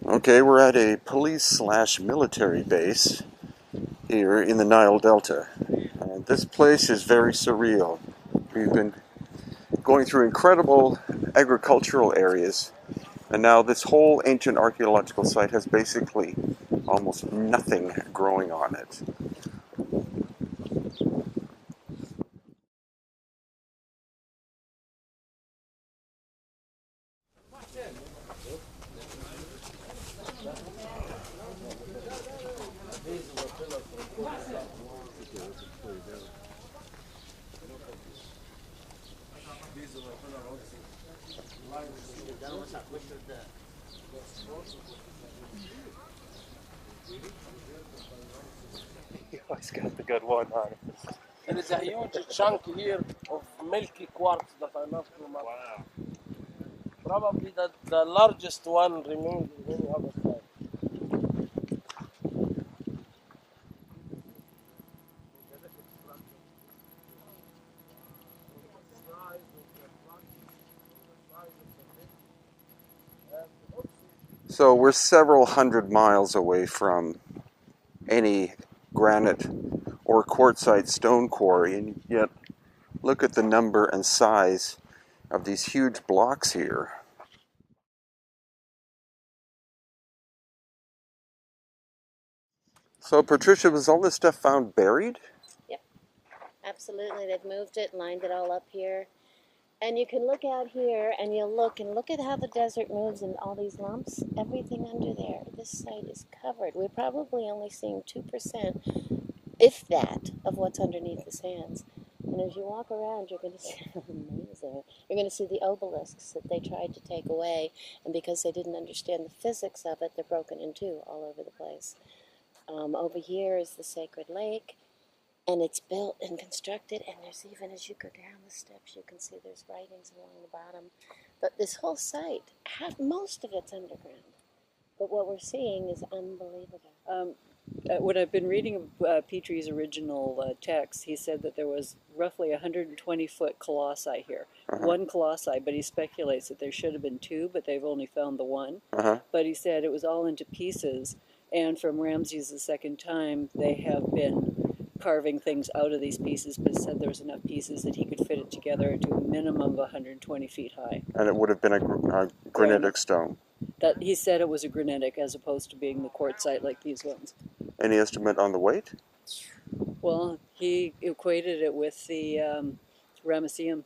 Okay, we're at a police/military base here in the Nile Delta. This place is very surreal. We've been going through incredible agricultural areas, and now this whole ancient archaeological site has basically almost nothing growing on it. You always got the good one on it. There is a huge chunk here of milky quartz that I love too much. Wow. Probably the largest one remains in any other side. So we're several hundred miles away from any granite or quartzite stone quarry, and yet look at the number and size of these huge blocks here. So Patricia, was all this stuff found buried? Yep, absolutely. They've moved it, lined it all up here. And you can look out here and you'll look at how the desert moves and all these lumps. Everything under there. This site is covered. We're probably only seeing 2%, if that, of what's underneath the sands. And as you walk around, you're going to see amazing. You're going to see the obelisks that they tried to take away, and because they didn't understand the physics of it, they're broken in two all over the place. Over here is the sacred lake. And it's built and constructed, and there's even, as you go down the steps, you can see there's writings along the bottom. But this whole site, most of it's underground. But what we're seeing is unbelievable. When I've been reading Petrie's original text, he said that there was roughly 120-foot colossi here. One colossi, but he speculates that there should have been two, but they've only found the one. But he said it was all into pieces, and from Ramses the second time, they have been carving things out of these pieces, but said there was enough pieces that he could fit it together to a minimum of 120 feet high. And it would have been a granitic stone. That he said it was a granitic as opposed to being the quartzite like these ones. Any estimate on the weight? Well, he equated it with the Ramesseum.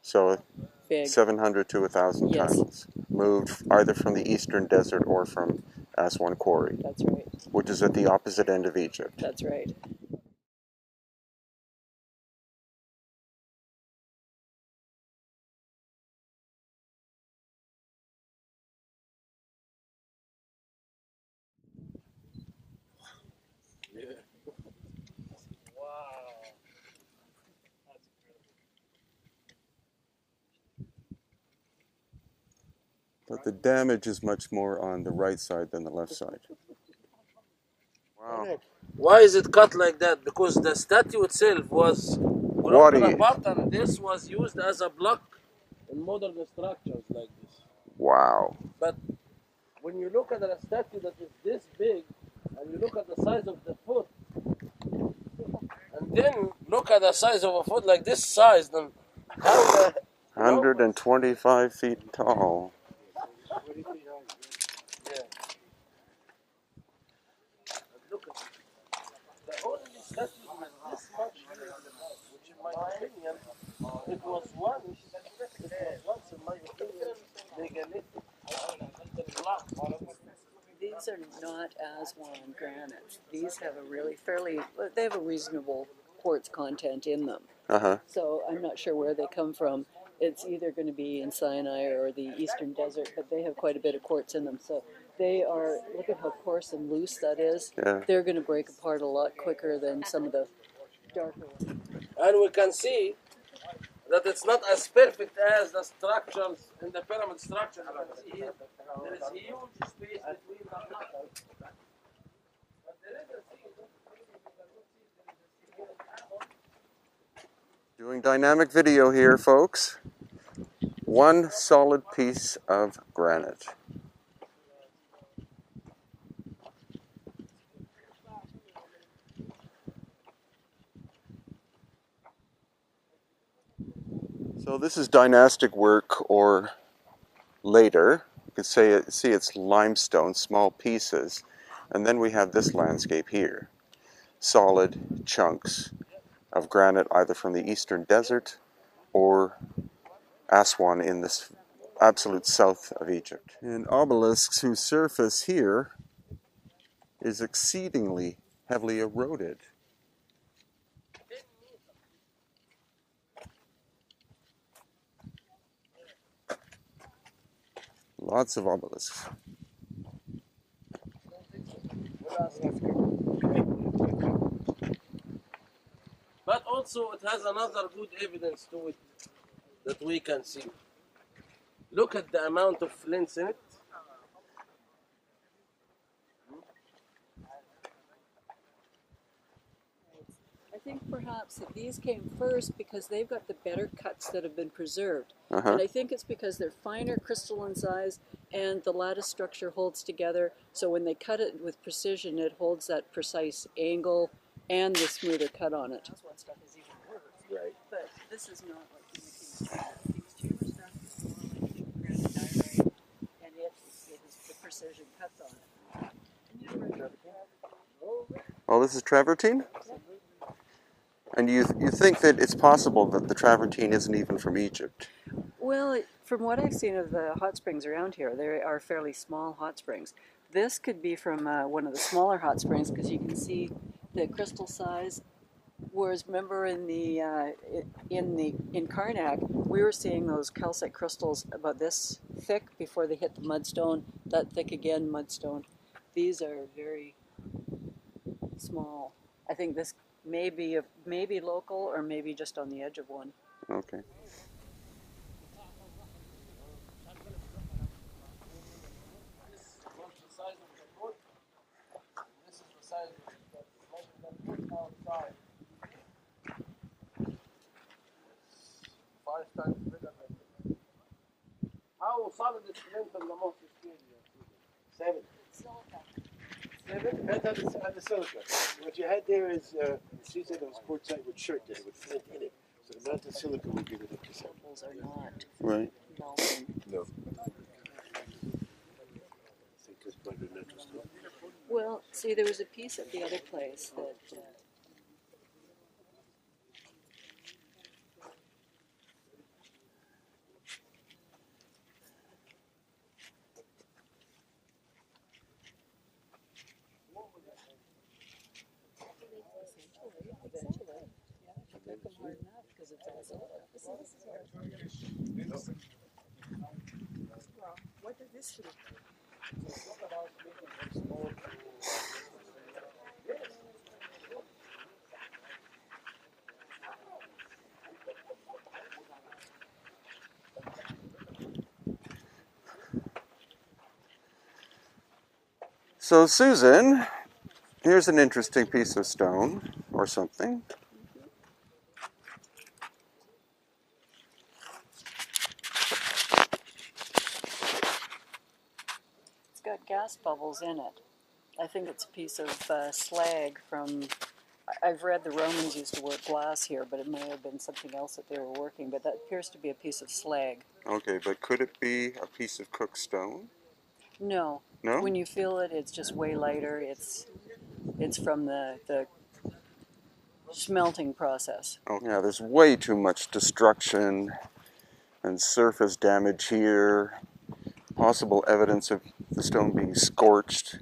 So Big. 700 to 1,000 tons. Moved either from the eastern desert or from Aswan Quarry. That's right. Which is at the opposite end of Egypt. That's right. But the damage is much more on the right side than the left side. Wow. Why is it cut like that? Because the statue itself was broken apart, and this was used as a block in modern structures like this. Wow. But when you look at a statue that is this big, and you look at the size of the foot, and then look at the size of a foot like this size, then how 125 feet tall. Yeah. Look at the only statue with this much here, which in my opinion, it was once in my opinion, megalithic. These are not Aswan granites. These have a really they have a reasonable quartz content in them. So I'm not sure where they come from. It's either going to be in Sinai or the eastern desert, but they have quite a bit of quartz in them. So they are, look at how coarse and loose that is. Yeah. They're going to break apart a lot quicker than some of the darker ones. And we can see that it's not as perfect as the structures in the pyramid structure. You can see here, there is huge space between the blocks. But there is a Doing dynamic video here, folks. One solid piece of granite. So this is dynastic work or later. You could see it's limestone, small pieces. And then we have this landscape here. Solid chunks of granite either from the eastern desert or Aswan in this absolute south of Egypt. And obelisks whose surface here is exceedingly heavily eroded. Lots of obelisks. But also it has another good evidence to it that we can see. Look at the amount of flints in it. I think perhaps that these came first because they've got the better cuts that have been preserved. Uh-huh. And I think it's because they're finer crystalline size and the lattice structure holds together. So when they cut it with precision, it holds that precise angle and the smoother cut on it. This one stuff is even worse. Right. But this is not like the King's chamber. The King's chamber stuff is more like granite diorite, and it is the precision cuts on it. Oh, this is travertine? And you think that it's possible that the travertine isn't even from Egypt? Well, from what I've seen of the hot springs around here, they are fairly small hot springs. This could be from one of the smaller hot springs because you can see the crystal size. Whereas, remember in Karnak, we were seeing those calcite crystals about this thick before they hit the mudstone. That thick again, mudstone. These are very small. I think this may be local or maybe just on the edge of one. Okay. This is the size of the outside. It's 5 times bigger than this. How solid is flint on the most scale? 7. 7? Depends on the silica. What you had there is, she said it was quartzite with shirt that it with flint in it. So the amount of silica would give it up to 7. Those are not Right. melting. No. I think it's better than natural stuff. Well, see, there was a piece at the other place that. What did this do? So, Susan, here's an interesting piece of stone or something. It's got gas bubbles in it. I think it's a piece of slag from. I've read the Romans used to work glass here, but it may have been something else that they were working. But that appears to be a piece of slag. Okay, but could it be a piece of cooked stone? No. No? When you feel it, it's just way lighter. It's from the smelting process. Oh, yeah, there's way too much destruction and surface damage here. Possible evidence of the stone being scorched.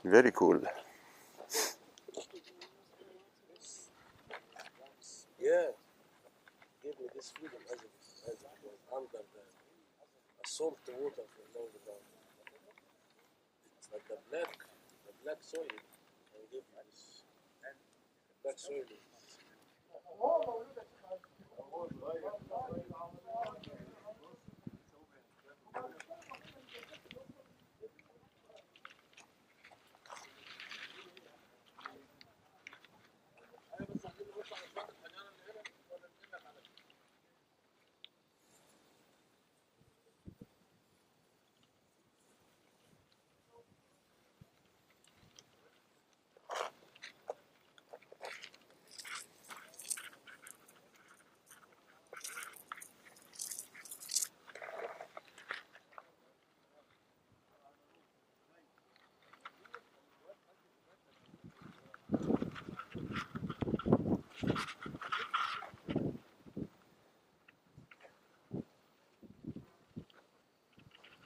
Very cool. Yeah. Give me this freedom as it was under the salt water for a long time. It's like the black soil. And give me this black soil.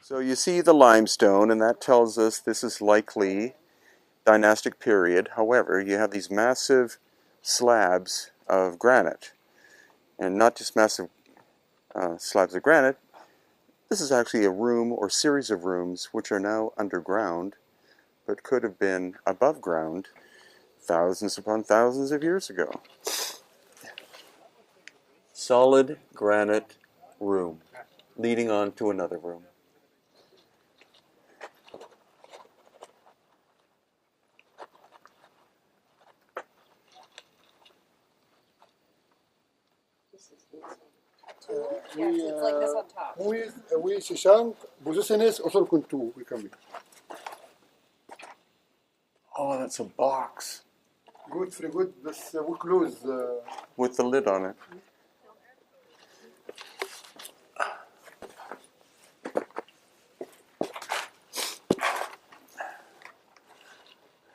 So you see the limestone, and that tells us this is likely dynastic period. However, you have these massive slabs of granite, and not just massive slabs of granite. This is actually a room or series of rooms which are now underground, but could have been above ground thousands upon thousands of years ago. Solid granite room leading on to another room. Yes, it's like this on top. We Shashank, Buzusenes, also Kuntu, we come in. Oh, that's a box Good, very good, but we close. with the lid on it.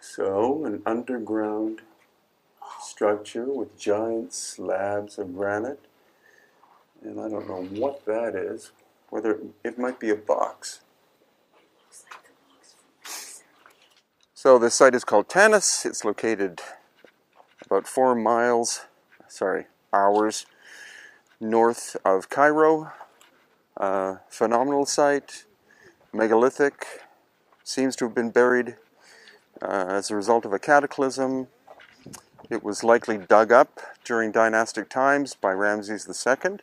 So, an underground structure with giant slabs of granite. And I don't know what that is. Whether it might be a box. So this site is called Tanis. It's located about 4 hours north of Cairo. Phenomenal site, megalithic, seems to have been buried as a result of a cataclysm. It was likely dug up during dynastic times by Ramses II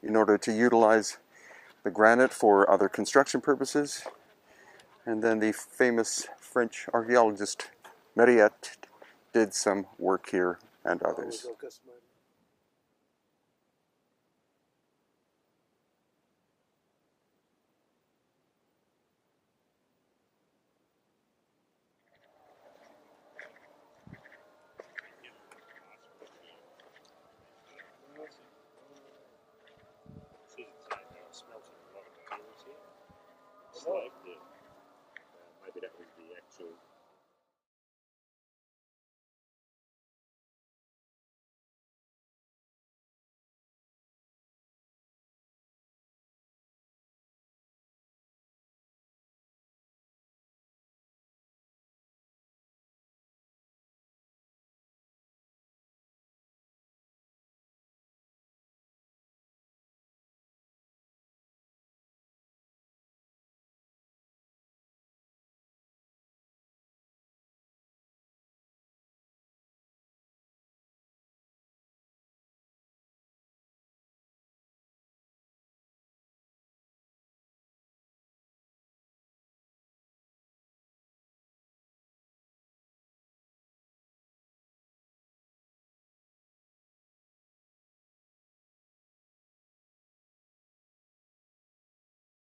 in order to utilize the granite for other construction purposes. And then the famous French archaeologist Mariette did some work here and others. Smelting a lot of materials here. Slag, yeah. Maybe that was the actual